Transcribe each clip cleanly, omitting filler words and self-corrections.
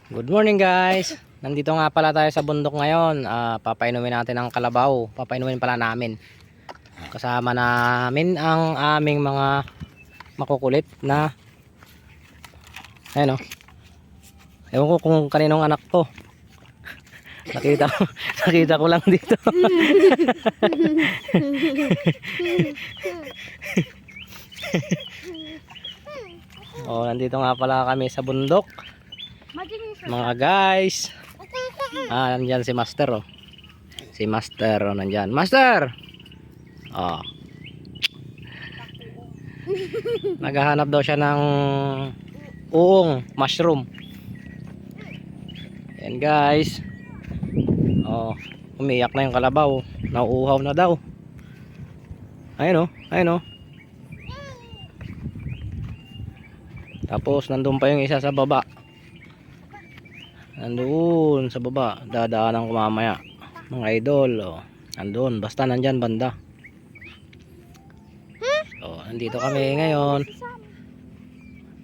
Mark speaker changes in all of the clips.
Speaker 1: Good morning guys. Nandito nga pala tayo sa bundok ngayon. Papainumin natin ang kalabaw. Papainumin pala namin. Kasama namin ang aming mga makukulit na ayun o. Ewan ko kung kaninong anak to. Nakita ko lang dito. Nandito nga pala kami sa bundok. Mga guys. Nandyan si Master oh. Si Master nandyan. Master. Naghahanap daw siya ng uong mushroom. Yan guys. Umiyak na yung kalabaw. Nauuhaw na daw. Ayun oh. Tapos nandun pa yung isa sa baba. Nandun sa baba, dadaanan ko mamaya mga idol. Nandun, basta nandyan banda. Nandito kami ngayon.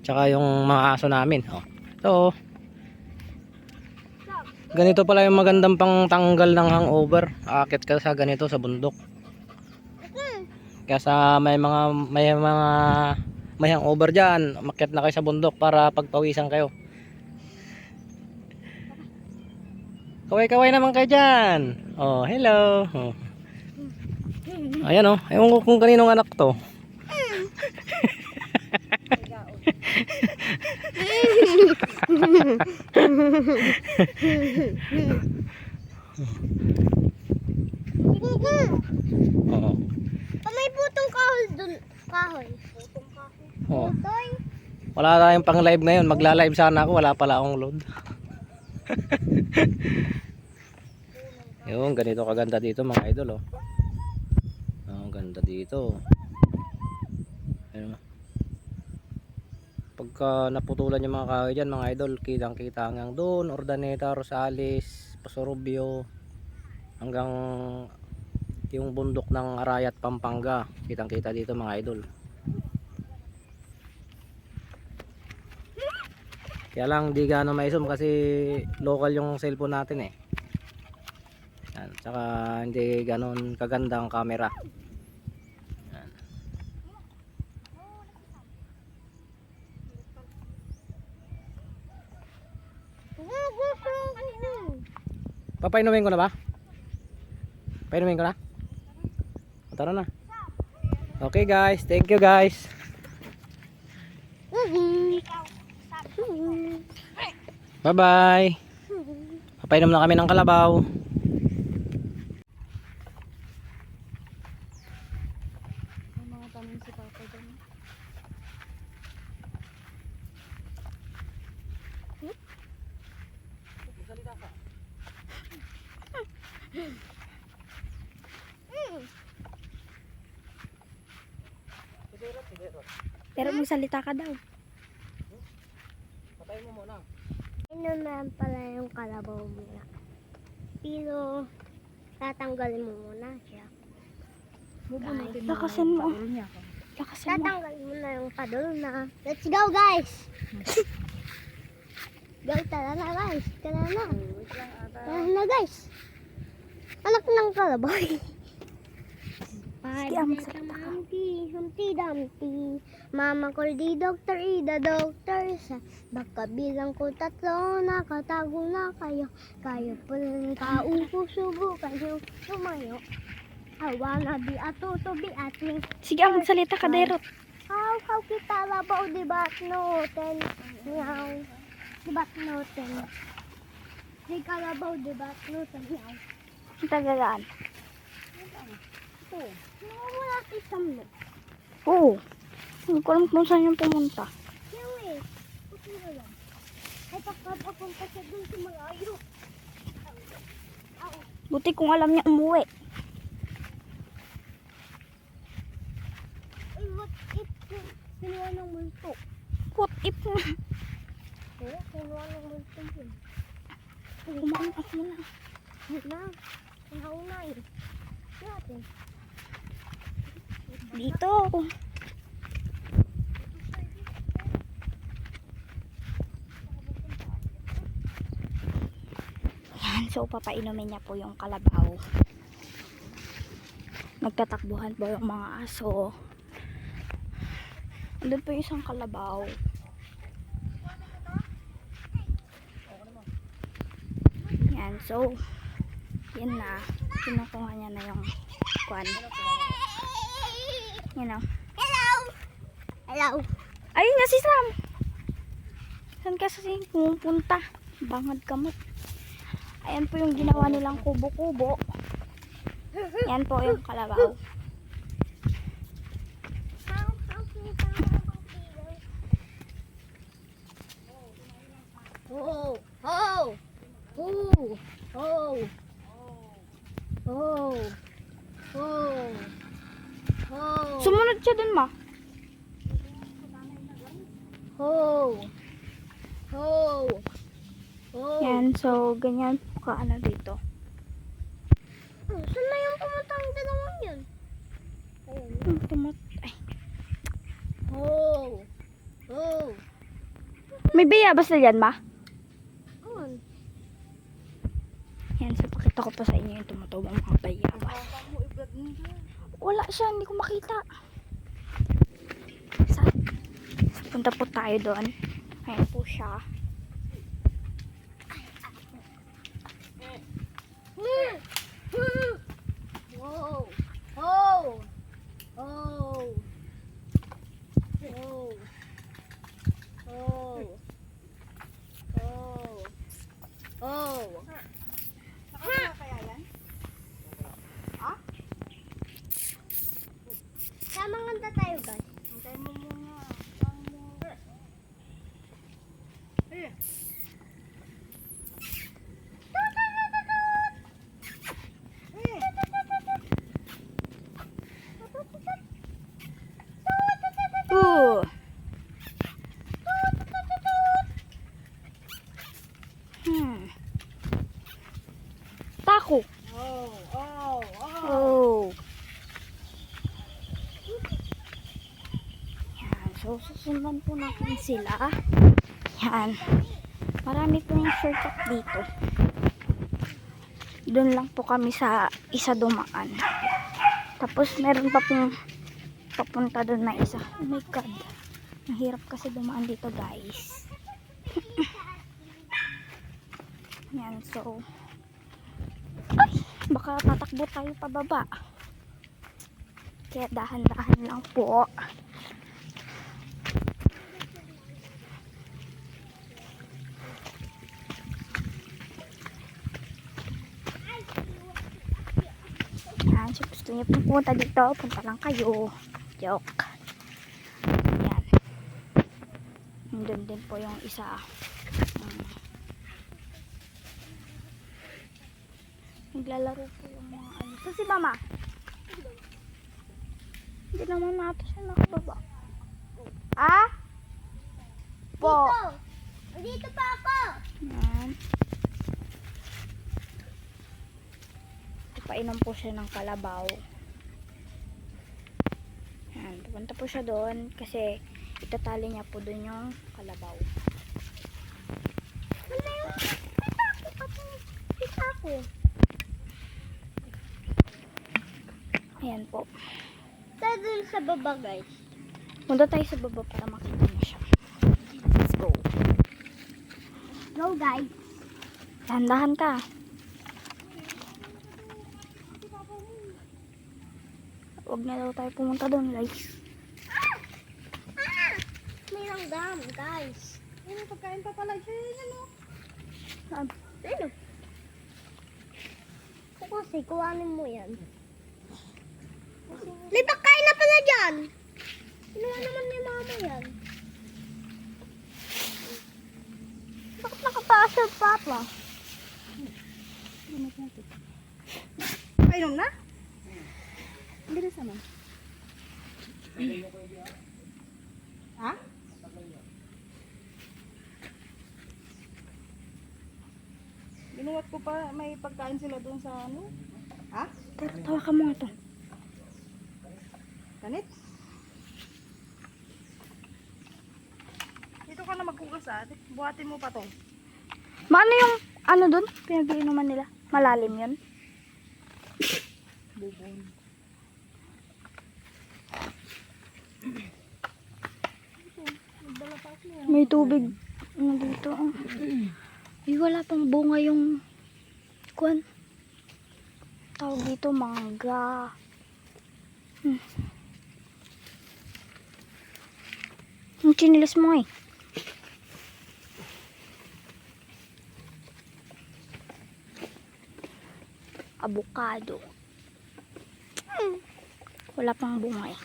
Speaker 1: Tsaka yung mga aso namin. Ganito pala yung magandang pang tanggal ng hangover. Aakit ka sa ganito sa bundok. Kaya may hangover dyan, umakyat na kayo sa bundok para pagpawisan kayo. Kaway-kaway naman kayo dyan. Hello. Ayan ewan ko kung kaninong anak to.
Speaker 2: May butong kahoy dun. Kahoy. Butong kahoy.
Speaker 1: Wala tayong pang live ngayon. Magla-live sana ako. Wala pala akong load. Yung ganito kaganda dito mga idol. Ganda dito. Ayun. Pagka naputulan yung mga kahoy dyan mga idol, kitang kita hanggang doon, Ordaneta, Rosales, Pasorobio, hanggang yung bundok ng Arayat, Pampanga. Kitang kita dito mga idol. Kaya lang di gaano ma-zoom kasi local yung cellphone natin eh. Yan. Tsaka hindi ganon kaganda ang camera. Yan. Papainumin ko na ba? Painumin ko na? Tara na. Okay guys, thank you guys. Bye bye. Papainom na kami ng kalabaw.
Speaker 2: Mga tanong si Papa dyan. Pero magsalita ka daw.
Speaker 1: Patay mo muna.
Speaker 2: Ano naman pala yung kalabaw muna. Pero tatanggalin mo muna siya. Lakasan mo. Tatanggalin mo na yung padol na. Let's go guys! Guys, tara na guys. Tara na guys. Anak ng kalabaw. Humpty Dumpty, Mama called the doctor, the doctor said, baka bilang ko 3, nakatago na kayo. Kayo po lang kaupo, subukan yung tumayo. I wanna be a to be a twin.
Speaker 3: Sige, magsalita ka, Derot.
Speaker 2: How kita labaw, di ba? Noten. Meow. Di ba noten? Di kalabaw, di ba? Noten. Meow.
Speaker 3: Ang tagalaan.
Speaker 2: Ito. Wala isang mo.
Speaker 3: Oo. Hindi ko alam kung saan yung pumunta.
Speaker 2: Yung puti na lang. Ay, pagpapunta siya dun sa malayo.
Speaker 3: Buti kung alam niya umuwi.
Speaker 2: Ay, what if kinuha ng multo?
Speaker 3: What if mo?
Speaker 2: Kinuha ng multo yun.
Speaker 3: Kumain ako na.
Speaker 2: Yun na. Nauna eh. Natin.
Speaker 3: Dito. So, papainumin niya po yung kalabaw. Nagtatakbuhan po yung mga aso. Andun po yung isang kalabaw. Yan, so, yan na. Kinukuha niya na yung kwan. Yan o.
Speaker 2: Hello! Hello!
Speaker 3: Ayun nga si Sam! Saan kasi pumunta? Bangad kamot. Ayan po yung ginawa nilang kubo-kubo. Yan po yung kalabaw.
Speaker 2: Oh! Oh! Oh! Oh! Oh! Oh! Oh!
Speaker 3: Sumunod siya dun, ma.
Speaker 2: Oh! Oh! Oh!
Speaker 3: Yan, so, ganyan po ka ano dito.
Speaker 2: Oh, saan na yung pumatang dalawang yun? Ayun.
Speaker 3: Ay.
Speaker 2: Oh! Oh!
Speaker 3: May bayabas na dyan, ma.
Speaker 2: On.
Speaker 3: Yan, so, pakita ko pa sa inyo yung tumutubong mga bayabas. Wala siya, hindi ko makita. Saan? Punta po tayo doon. Ayan po siya.
Speaker 2: Oh! Oh! Oh! Oh! Oh! Oh! Oh! Tamang ganda tayo, guys. Hintay mo muna.
Speaker 3: Ooh. Tako.
Speaker 2: Oh! Oh!
Speaker 3: Oh. Yan. So, susundan po natin sila. Yan. Marami pong shortcut dito. Doon lang po kami sa isa dumaan. Tapos, meron pa pong papunta doon na isa. Oh my God. Ang hirap kasi dumaan dito, guys. Yan. So, ay, baka tatakbo tayo pababa. Kaya dahan-dahan lang po. Yan, so gusto niyo pumunta dito, punta lang kayo. Joke. Yan. Nandun din po yung isa. Naglalaro po yung mga ano. So si mama? Hindi naman natin siya nakababa. Ah? Po.
Speaker 2: Dito pa ako!
Speaker 3: Yan. Painom po siya ng kalabaw. Yan. Pupunta po siya doon kasi itatali niya po doon yung kalabaw.
Speaker 2: Ano yung kita ko?
Speaker 3: Ayan po.
Speaker 2: Tayo dun sa baba, guys.
Speaker 3: Punta tayo sa baba para makita niya siya. Let's go.
Speaker 2: Go, guys.
Speaker 3: Dahan-dahan ka. Huwag na daw tayo pumunta doon, guys.
Speaker 2: May langgam, guys. May pagkain pa pala dyan, ano?
Speaker 3: Saan?
Speaker 2: Ano? Kasi, kuhanin mo yan. May pagkain na pala dyan. Kinuha naman ni mama yan. Bakit nakataas sa papa?
Speaker 3: Painom na? Hindi na sama. Ha?
Speaker 4: Binuhat ko pa, may pagkain sila doon sa ano? Ha?
Speaker 3: Tawa ka mo nga to.
Speaker 4: Ganit? Dito ka na maghugas ate. Buhatin mo pa to.
Speaker 3: Maano yung Ano dun? Pinag-iinuman nila. Malalim yun.
Speaker 4: Bubon.
Speaker 3: May tubig. Ano dito? Ay, wala pang bunga yung kuwan. Tawag dito, mangga. Ang chinilis mo eh. Avocado. Wala pang bunga eh.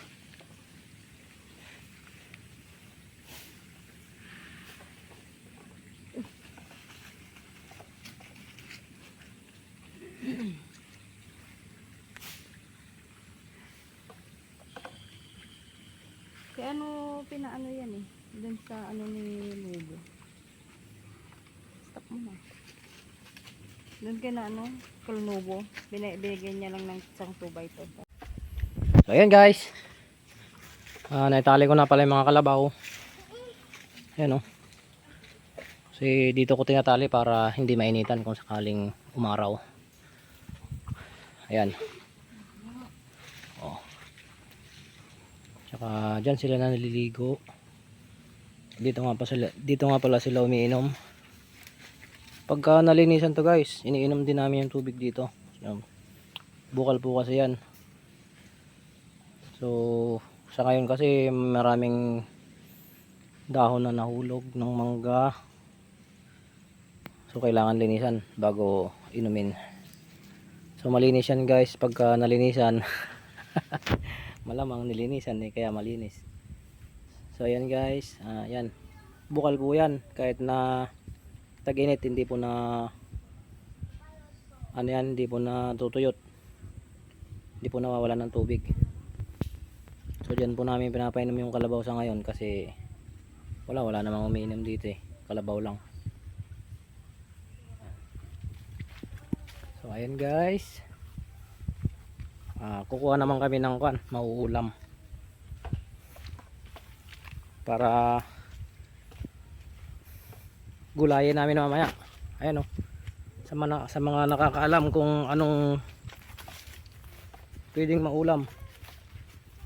Speaker 4: Kaya ano, pinaano yan eh. Dun sa ano ni Lugo. Stop mo na. Dun kay na ano, Kalnubo. Binigyan niya lang ng isang 2x2.
Speaker 1: So ayan guys. Naitali ko na pala yung mga kalabaw. Ayan o. Kasi dito ko tinatali para hindi mainitan kung sakaling umaraw. Ayan. Oh. Tsaka dyan sila na naliligo. Dito nga pala sila umiinom. Pagka nalinisan to guys, iniinom din namin yung tubig dito. So, bukal po kasi yan. So sa ngayon kasi maraming dahon na nahulog ng mangga. So kailangan linisan bago inumin. So malinis yan guys. Pagka nalinisan malamang nilinisan eh, kaya malinis. So ayan guys, yan. Bukal po yan kahit na tag-init, hindi po na ano yan, hindi po na tutuyot. Hindi po nawawalan ng tubig. So dyan po namin pinapainom yung kalabaw sa ngayon kasi wala namang umiinom dito eh. Kalabaw lang. So ayan guys. Kukuha naman kami ng mauulam. Para gulayin namin mamaya. Ayan o. Sa mga nakakaalam kung anong pwedeng maulam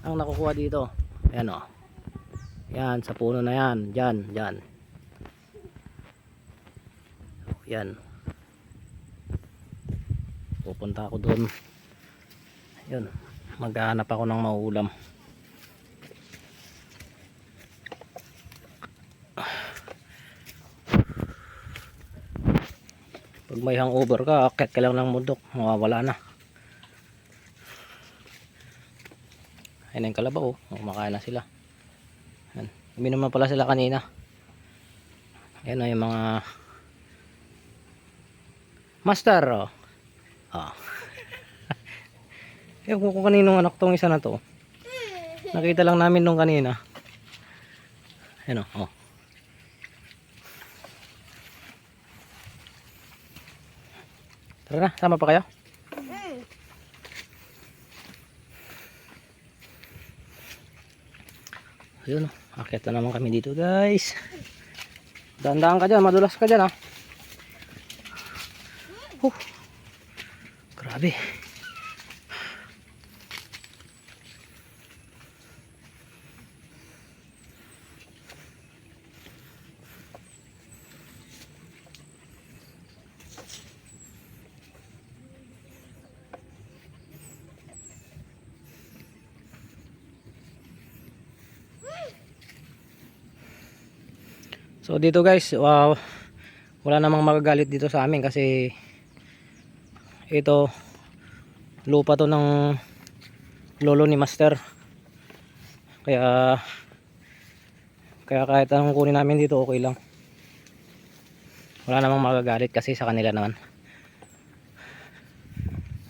Speaker 1: ang nakukuha dito. Ayan o. Yan sa puno na yan. Diyan. Yan. Pupunta ako doon. Yun. Maghahanap ako ng mauulam. Pag may hangover ka, akit ka lang ng bundok, mawawala na. Ayun yung kalabaw, kumakain na sila. Ayan. Uminom na pala sila kanina. Ayan na yung mga master. Ewan ko kung kaninong anak tong isa na to. Nakita lang namin nung kanina. Ayan o. Tara na, sama pa kayo? Ayun, akit na naman kami dito guys. Dahan-dahan ka dyan, madulas ka dyan ha. Grabe. So dito guys, wala namang magagalit dito sa amin kasi ito lupa to ng lolo ni Master. Kaya kahit anong kunin namin dito okay lang. Wala namang magagalit kasi sa kanila naman.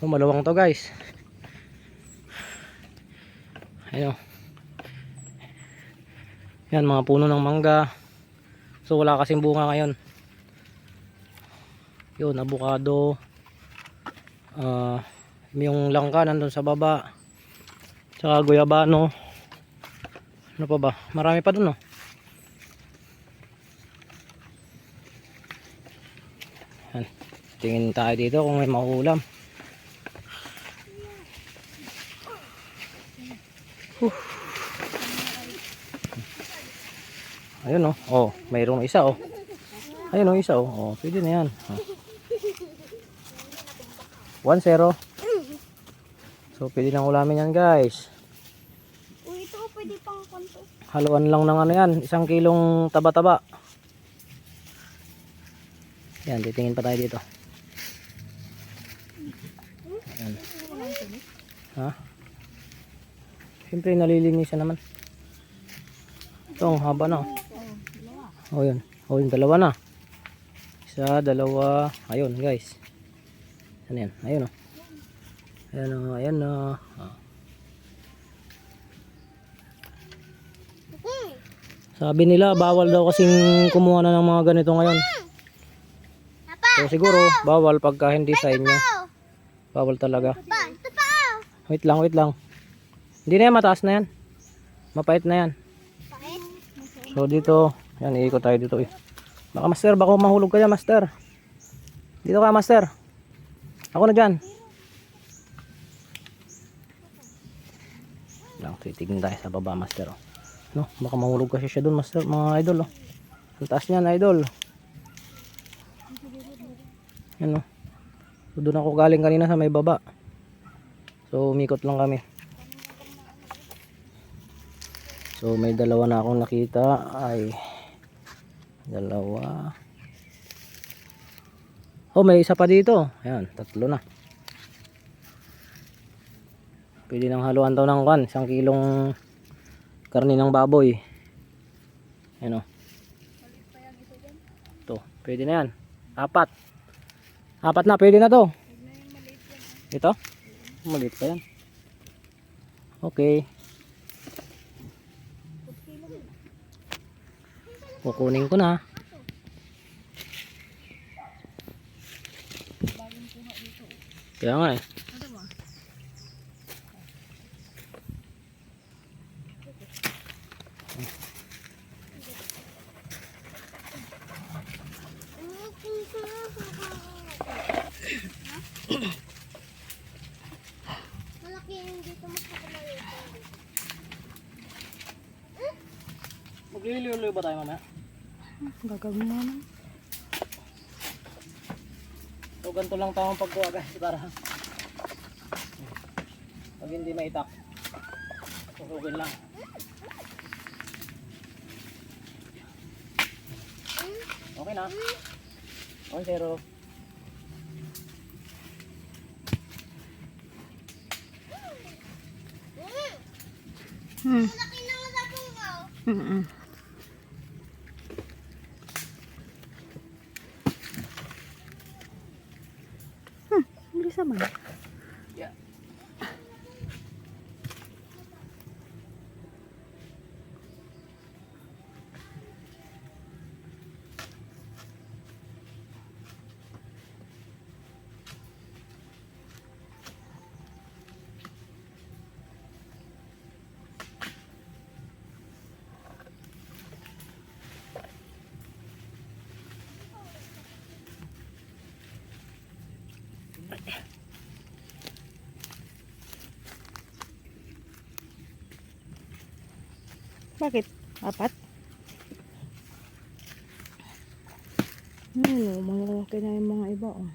Speaker 1: So maluwang to guys. Ayun. Yan mga puno ng mangga. So wala kasing bunga ngayon. Yun, avocado. Yung langka nandun sa baba. Tsaka guyabano. Ano pa ba? Marami pa dun oh. Yan. Tingin tayo dito kung may mahulam. Ayun oh. Oh, mayroong isa oh. Ayun oh, isa oh. Oh, pwede na yan. Oh. 1-0. So, pwede nang ulamin yan, guys.
Speaker 3: Uy, ito pwede pang konto.
Speaker 1: Haluan lang ng ano yan, 1 kilong taba-taba. Yan, titingin pa tayo dito. Yan. Ha? Siyempre, nalilinisan naman. Ito, ang haba na. Oh, yun. Oh, yung dalawa na. Isa, dalawa. Ayun, guys. Ano yan? Ayun, oh. Ayan, oh. Ayan, oh. Oh. Sabi nila, bawal daw kasing kumuha na ng mga ganito ngayon. So, siguro, bawal pagka hindi sa inyo. Bawal talaga.
Speaker 2: Pa, ito pa.
Speaker 1: Wait lang, wait lang. Hindi na yan, mataas na yan. Mapait na yan. So, dito, yan, iikot tayo dito. Eh. Baka, master, baka mahulog ka dyan, master. Dito ka, master. Ako na dyan. Lang, titignan tayo sa baba, master. Oh. No, baka mahulog kasi siya dun, master, mga idol. Oh. Ang taas niyan, idol. Yan, oh. So, doon ako galing kanina sa may baba. So, umikot lang kami. So, may dalawa na akong nakita. Ay, dalawa. Oh, may isa pa dito. Ayan, 3 na. Pwede nang haluan daw ng 1 kilong karne ng baboy. Ayan o. Ito, pwede na yan. 4 na, pwede na to. Ito? Maliit pa yan. Okay. Kukunin ko na. Kaya nga eh.
Speaker 2: Malaki yung dito mas maliit.
Speaker 1: Magliliw-liw ba tayo mamaya?
Speaker 4: Gagawin mo na.
Speaker 1: So ganito lang tawang pagkuha guys para pag hindi maitak susugin lang. Okay na. 1-0.
Speaker 2: Malaki na nga sa bungaw.
Speaker 4: Bilis naman.
Speaker 1: Yeah.
Speaker 4: Bakit? 4? Ano, malalaki na yung mga iba oh.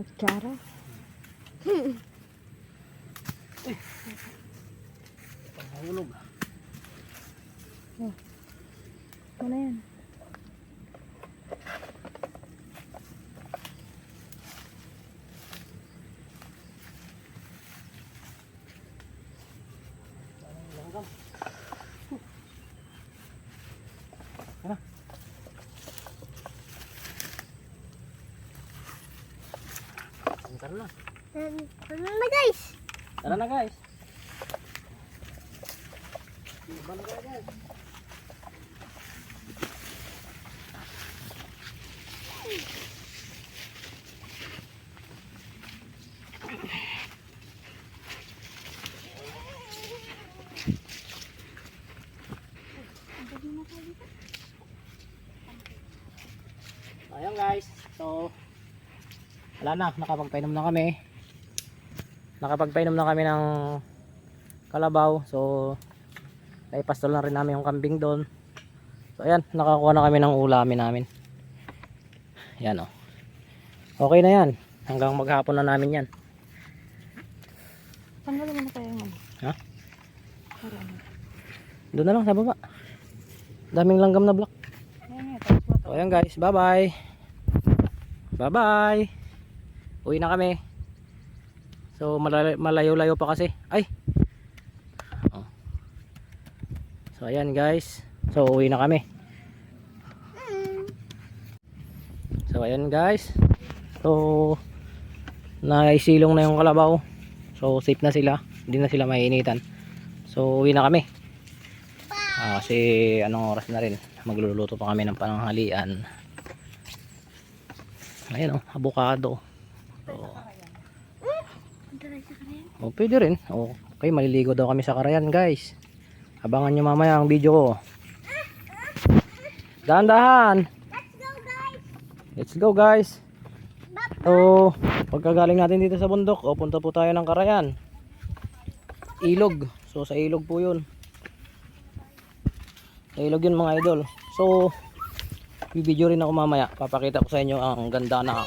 Speaker 4: Kutsara.
Speaker 1: Pangahulog.
Speaker 4: Ano yan?
Speaker 1: Tara na.
Speaker 2: Ano na guys?
Speaker 1: Tara na guys. Balik na guys. wala na, nakapagpainom na kami. Nakapagpainom na kami ng kalabaw. So naipastol na rin namin yung kambing doon. So ayan, nakakuha na kami ng ulamin namin. Yan o. Okay na yan. Hanggang maghapon na namin yan.
Speaker 4: Tanggalin mo na tayo ng
Speaker 1: Ha? Doon na lang sa baba. Daming langgam na block. So ayan guys, bye bye. Bye bye. Uwi na kami. So malayo-layo pa kasi. Ay. Oh. So ayan guys. So uwi na kami. So ayan guys. So naisilong na yung kalabaw. So safe na sila. Hindi na sila maiinitan. So uwi na kami. Kasi anong oras na rin. Magluluto pa kami ng pananghalian. Ayan o, avocado. So, pwede rin. Okay, maliligo daw kami sa Karayan guys. Abangan nyo mamaya ang video ko. Dahan-dahan. Let's go guys. So pagkagaling natin dito sa bundok, punta po tayo ng Karayan. Ilog. So sa ilog po yun. Sa ilog yun mga idol. So i-video rin ako mamaya. Papakita ko sa inyo ang ganda ng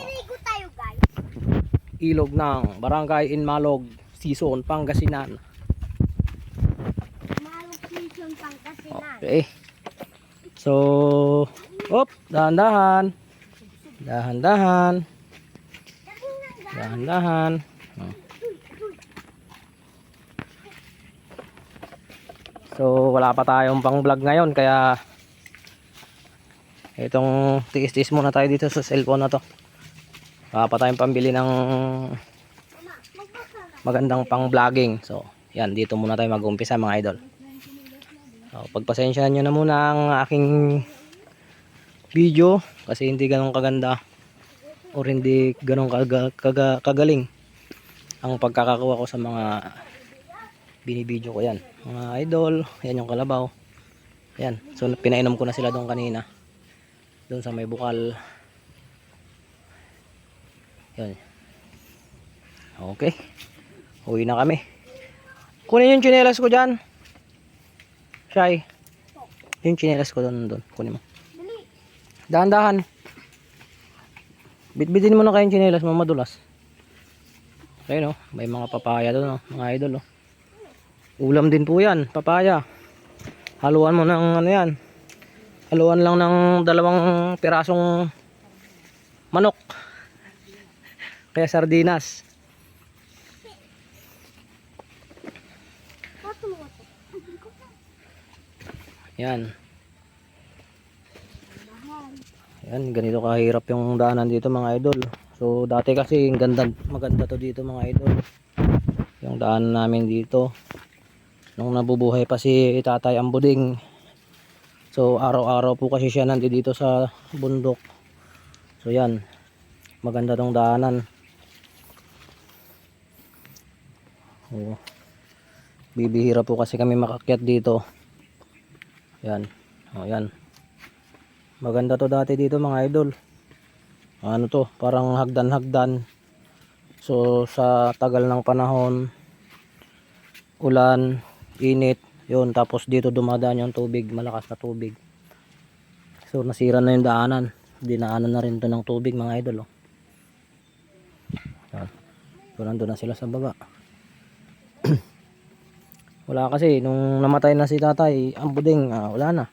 Speaker 1: ilog ng Barangay Inmalog, Season, Pangasinan.
Speaker 2: Malog season Pangasinan.
Speaker 1: Okay. So dahan-dahan. Dahan-dahan. Dahan-dahan. So wala pa tayong pang vlog ngayon, kaya itong tiis-tiis muna tayo dito sa cellphone na to. Wala pa tayong pambili ng magandang pang vlogging. So yan, dito muna tayo mag-umpisa mga idol. So pagpasensyahan nyo na muna ang aking video kasi hindi ganun kaganda o hindi ganun kagaling ang pagkakakuha ko sa mga binibideo ko. Yan mga idol, yan yung kalabaw. Yan, so pinainom ko na sila doon kanina, doon sa may bukal. Yan. Okay, uwi na kami. Kunin yung tsinelas ko dyan, Shy. Yung tsinelas ko doon, kunin mo. Dahan-dahan. Bitbitin mo na kayong tsinelas mo, madulas. Ayun o, may mga papaya doon o, mga idol o. Ulam din po yan, papaya. Haluan mo ng ano yan. Haluan lang ng 2 pirasong manok. Kaya sardinas. Yan. Yan, ganito kahirap yung daanan dito mga idol. So dati kasi maganda to dito mga idol. Yung daanan namin dito nung nabubuhay pa si Tatay Ambuding. So araw-araw po kasi siya nandito sa bundok. So yan, maganda tong daanan. Bibihira po kasi kami makakyat dito. Yan. Yan. Maganda to dati dito mga idol. Ano to, parang hagdan-hagdan. So sa tagal ng panahon, ulan, init, yun, tapos dito dumadaan yung tubig, malakas na tubig. So nasira na yung daanan, dinaanan na rin to ng tubig mga idol oh. Yan. So nandun na sila sa baba. Wala kasi, nung namatay na si Tatay Ambuding, wala na,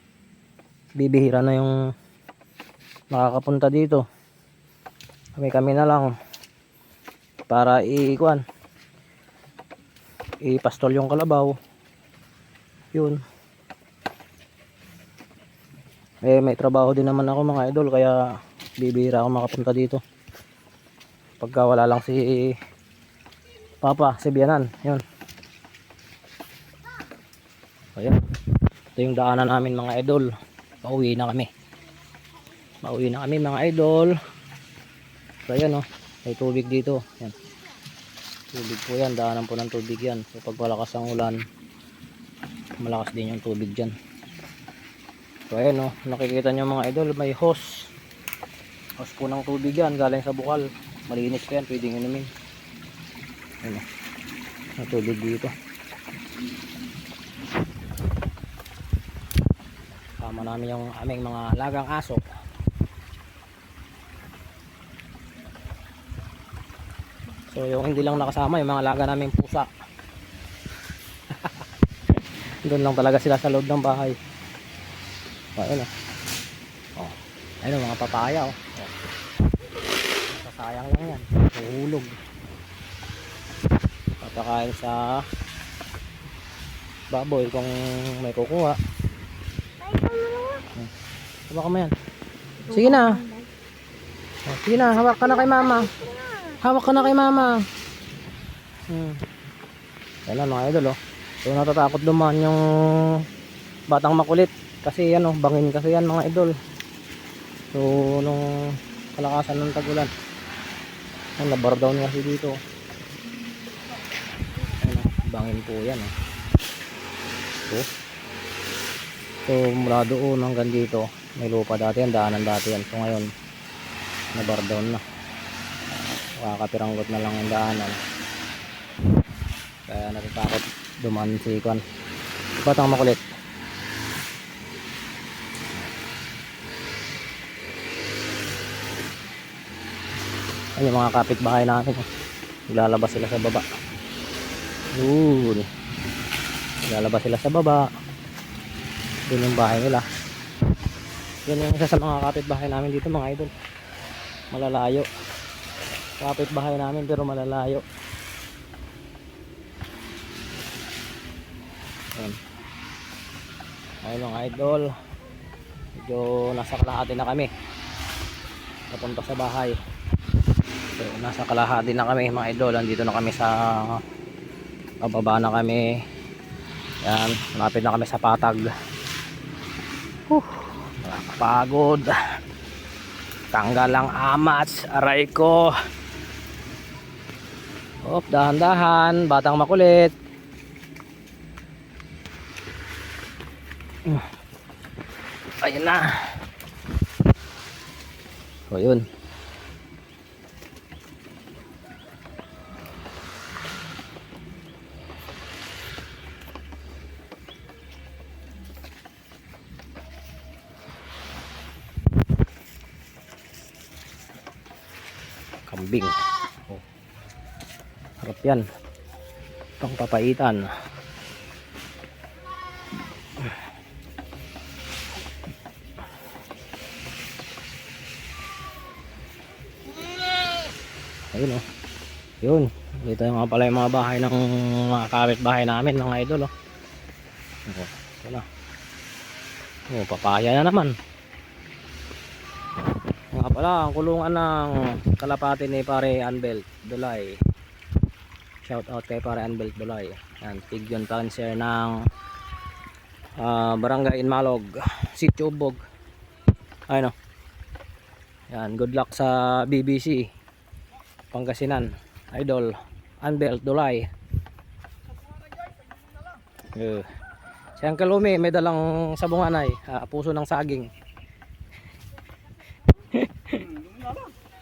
Speaker 1: bibihira na yung makakapunta dito. Kami na lang para ipastol yung kalabaw. Yun. May trabaho din naman ako mga idol, kaya bibihira ako makapunta dito. Pagka wala lang si Papa, si Bianan. Yun. Ayan. Ito yung daanan namin mga idol. Pauwi na kami. Pauwi na kami mga idol. So ayan oh, may tubig dito. Yan. Tubig po yan, daanan po ng tubig yan. So pag malakas ang ulan, malakas din yung tubig dyan. So ayan oh, nakikita nyo mga idol, may hose po ng tubig yan galing sa bukal. Malinis pa yan, pwedeng inumin. Ayun o. Natubig dito. Kasama namin yung aming mga alagang aso. So yung hindi lang nakasama, yung mga alaga naming pusa. Doon lang talaga sila sa loob ng bahay. Ayun o. Oh. Ayun o, mga papaya o. Oh. Sayang lang yan. Uhulog. Papakain sa baboy kung may kukuha. Hawak ka mo yan. Sige na. Oh, sige na, hawak ka na kay mama. Hawak ka na kay mama. Yan na mga idol oh. So natatakot dumaan yung batang makulit. Kasi ano, bangin kasi yan mga idol. So nung kalakasan ng tagulan, nabar down kasi dito. Ano, bangin po yan oh. So mula doon hanggang dito may lupa dati yan, daanan dati yan. So ngayon nabar down na, makakapiranggot na lang ang daanan. Kaya natatakot dumaan si Kwan, batang makulit. Yan yung mga kapitbahay natin oh. Lalabas sila sa baba. Lalabas sila sa baba. Yun yung bahay nila. Yan yung isa sa mga kapitbahay namin dito mga idol. Malalayo. Kapitbahay namin pero malalayo. Ayan. Ayun mga idol. Medyo nasa kalahati na kami. Papunta sa bahay. So, nasa kalahati na kami mga idol. Andito na kami sa pababa na kami. Yan, malapit na kami sa patag. Nakakapagod. Tanggal ang amats, aray ko. Hop, dahan-dahan, batang makulit. Ayun na. O yun. Kambing. Oh. Harap yan. Pang papaitan. Ayun oh. Yun. Dito yung mga pala yung mga bahay ng mga kapitbahay namin mga idol oh. Oh, ito na. Oh, papaya na naman. Nga pala, ang kulungan ng kalapati ni Pare Anbelt Dulay. Shout out kay Pare Anbelt Dulay. Yan, Tigyon Cancer ng Barangay Inmalog, Sitio Ubog. Ayun o. Yan, good luck sa BBC Pangasinan. Idol Anbelt Dulay. Si Uncle Umi may dalang sabunganay, puso ng saging.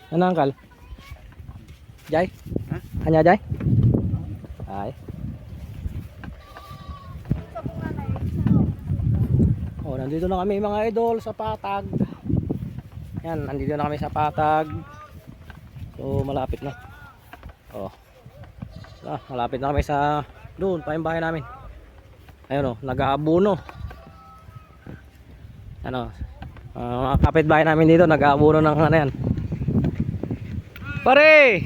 Speaker 1: Ano Uncle? Jay? Anya Jay? Ay. Oh, nandito na kami mga idol sa Patag. Yan, nandito na kami sa Patag. So malapit na. Oh. Malapit na kami sa doon pa yung bahay namin. Ayun oh, nag-aabuno. Ano? Mga kapitbahay namin dito nag-aabuno ng ano yan. Pare!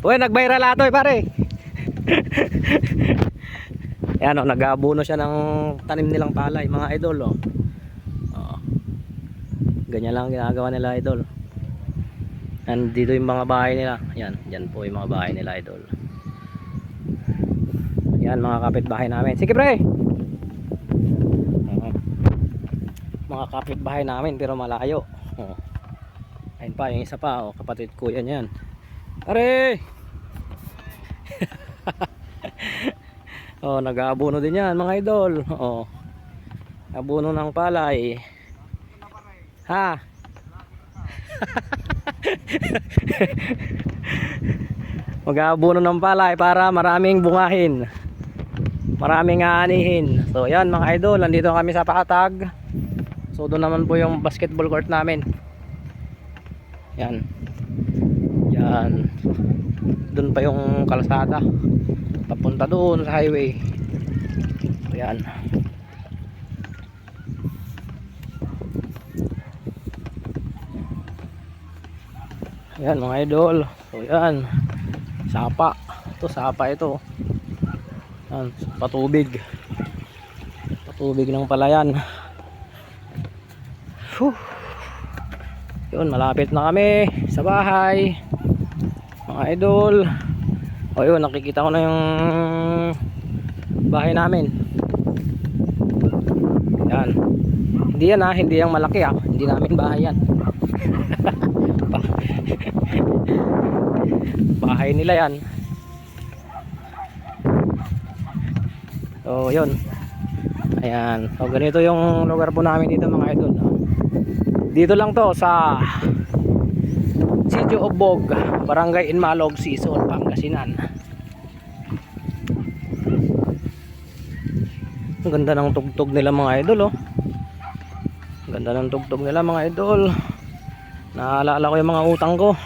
Speaker 1: Uy, nag-viral ato pare. Yan o, nag-aabuno siya ng tanim nilang palay mga idol oh. Ganyan lang ginagawa nila idol. Nandito yung mga bahay nila. Yan, yan po yung mga bahay nila idol. Yan mga kapitbahay namin. Sige pre! Mga kapitbahay namin pero malayo. Ayun pa, yung isa pa kapatid ko yan. Pare! Nag-aabuno din yan mga idol. Abuno ng palay. Ha? Mag-aabuno ng palay para maraming bungahin. Maraming aanihin. So yan mga idol, nandito kami sa Patag. So doon naman po yung basketball court namin. Yan. Yan. Doon pa yung kalsada. Papunta doon sa highway. So yan. Yan mga idol. So yan. Sapa. Ito sapa ito. Yan, patubig. Patubig ng palayan. Whew. Yun, malapit na kami sa bahay. Mga idol. O yun, nakikita ko na yung bahay namin. Yan. Hindi yan ha, hindi yung malaki ha. Hindi namin bahay yan. Bahay nila yan. So yun. Ayan. So ganito yung lugar po namin dito mga idol. Dito lang to sa Sitio Obog, Barangay Inmalog, Sison, Pangasinan. Ang ganda ng tugtog nila mga idol oh. Ang ganda ng tugtog nila mga idol. Naalala ko yung mga utang ko.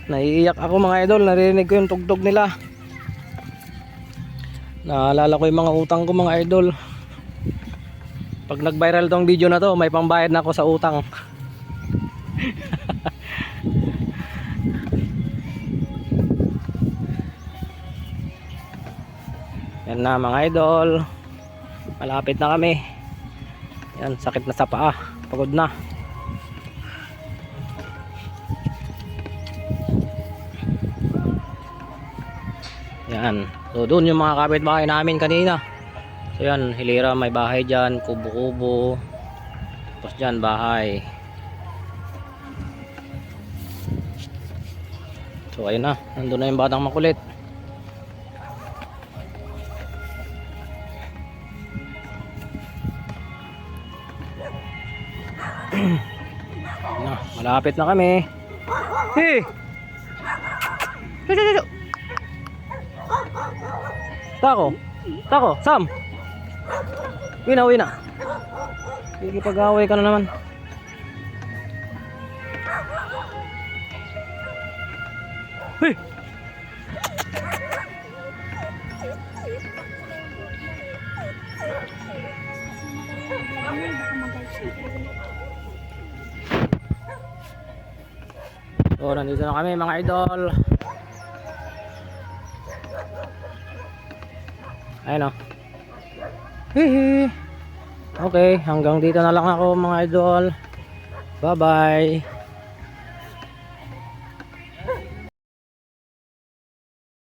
Speaker 1: Naiiyak ako mga idol, narinig ko yung tugtog nila. Naalala ko yung mga utang ko mga idol. Pag nag-viral tong video na to, may pambayad na ako sa utang. Yan na mga idol. Malapit na kami. Yan, sakit na sa paa. Pagod na. Yan. So doon yung mga kapitbahay namin kanina. So yan, hilira may bahay dyan, kubo-kubo. Tapos dyan bahay. So ayun na, nandun na yung batang makulit. Na, malapit na kami. Hey! Tako. Tako, Sam. Uwi na. Kikipag-away ka na naman. Hey! So, nandito na kami mga idol. Ayun o. Hihi. Okay, hanggang dito na lang ako mga idol. Bye bye.